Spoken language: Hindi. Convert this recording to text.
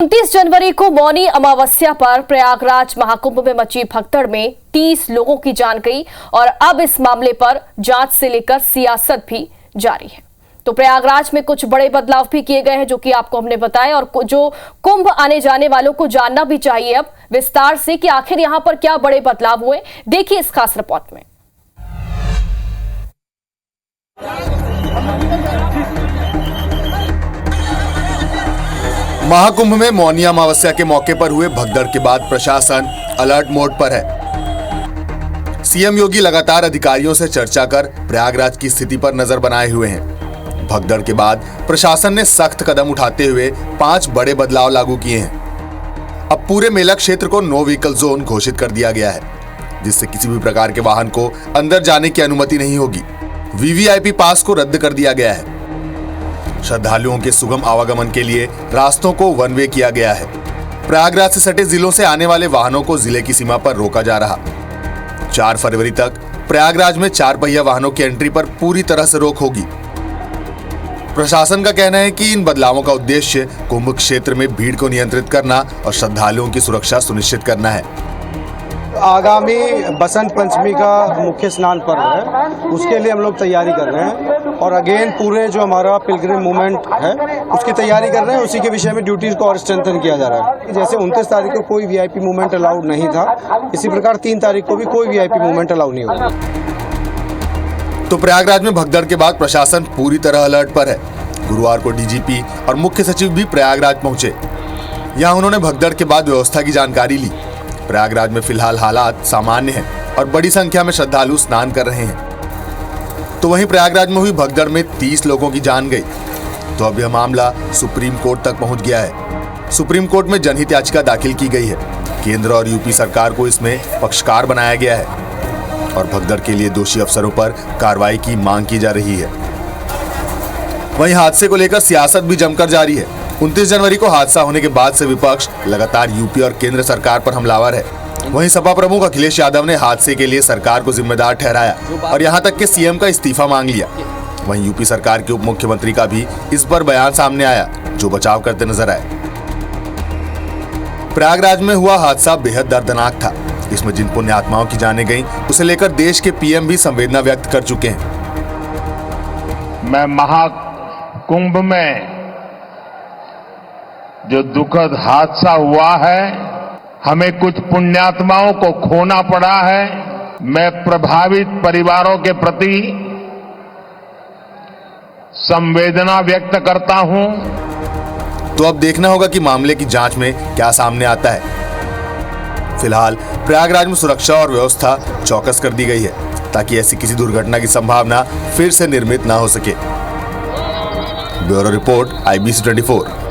29 जनवरी को मौनी अमावस्या पर प्रयागराज महाकुंभ में मची भगदड़ में 30 लोगों की जान गई और अब इस मामले पर जांच से लेकर सियासत भी जारी है। तो प्रयागराज में कुछ बड़े बदलाव भी किए गए हैं, जो कि आपको हमने बताया, और जो कुंभ आने जाने वालों को जानना भी चाहिए अब विस्तार से कि आखिर यहां पर क्या बड़े बदलाव हुए। देखिए इस खास रिपोर्ट में। महाकुंभ में मौनी अमावस्या के मौके पर हुए भगदड़ के बाद प्रशासन अलर्ट मोड पर है। सीएम योगी लगातार अधिकारियों से चर्चा कर प्रयागराज की स्थिति पर नजर बनाए हुए हैं। भगदड़ के बाद प्रशासन ने सख्त कदम उठाते हुए 5 बड़े बदलाव लागू किए हैं। अब पूरे मेला क्षेत्र को नो व्हीकल जोन घोषित कर दिया गया है, जिससे किसी भी प्रकार के वाहन को अंदर जाने की अनुमति नहीं होगी। वीवीआईपी पास को रद्द कर दिया गया है। श्रद्धालुओं के सुगम आवागमन के लिए रास्तों को वन वे किया गया है। प्रयागराज से सटे जिलों से आने वाले वाहनों को जिले की सीमा पर रोका जा रहा। 4 फरवरी तक प्रयागराज में 4 पहिया वाहनों की एंट्री पर पूरी तरह से रोक होगी। प्रशासन का कहना है कि इन बदलावों का उद्देश्य कुंभ क्षेत्र में भीड़ को नियंत्रित करना और श्रद्धालुओं की सुरक्षा सुनिश्चित करना है। आगामी बसंत पंचमी का मुख्य स्नान पर्व है, उसके लिए हम लोग तैयारी कर रहे हैं और अगेन पूरे जो हमारा पिलग्रिम मूवमेंट है उसकी तैयारी कर रहे हैं। उसी के विषय में ड्यूटीज को और स्ट्रेंथन किया जा रहा है। जैसे 29 तारीख को कोई वीआईपी मूवमेंट अलाउड नहीं था, इसी प्रकार 3 तारीख को भी कोई वीआईपी मूवमेंट अलाउ नहीं होगा। तो प्रयागराज में भगदड़ के बाद प्रशासन पूरी तरह अलर्ट पर है। गुरुवार को डीजीपी और मुख्य सचिव भी प्रयागराज पहुंचे। यहाँ उन्होंने भगदड़ के बाद व्यवस्था की जानकारी ली। प्रयागराज में फिलहाल हालात सामान्य हैं और बड़ी संख्या में श्रद्धालु स्नान कर रहे हैं। तो वहीं प्रयागराज में हुई भगदड़ में 30 लोगों की जान गई। तो अब यह मामला सुप्रीम कोर्ट तक पहुंच गया है। सुप्रीम कोर्ट में जनहित याचिका दाखिल की गई है। केंद्र और यूपी सरकार को इसमें पक्षकार बनाया गया है और भगदड़ के लिए दोषी अफसरों पर कार्रवाई की मांग की जा रही है। वहीं हादसे को लेकर सियासत भी जमकर जारी है। 29 जनवरी को हादसा होने के बाद से विपक्ष लगातार यूपी और केंद्र सरकार पर हमलावर है। वहीं सपा प्रमुख अखिलेश यादव ने हादसे के लिए सरकार को जिम्मेदार ठहराया और यहां तक कि सीएम का इस्तीफा मांग लिया। वहीं यूपी सरकार के उप मुख्यमंत्री का भी इस पर बयान सामने आया, जो बचाव करते नजर आए। प्रयागराज में हुआ हादसा बेहद दर्दनाक था। इसमें जिन पुण्य आत्माओं की जानें गईं, उसे लेकर देश के पीएम भी संवेदना व्यक्त कर चुके हैं। मैं महाकुंभ में जो दुखद हादसा हुआ है, हमें कुछ पुण्यात्माओं को खोना पड़ा है। मैं प्रभावित परिवारों के प्रति संवेदना व्यक्त करता हूं। तो अब देखना होगा कि मामले की जांच में क्या सामने आता है। फिलहाल प्रयागराज में सुरक्षा और व्यवस्था चौकस कर दी गई है, ताकि ऐसी किसी दुर्घटना की संभावना फिर से निर्मित ना हो सके। Bureau report IBC 24।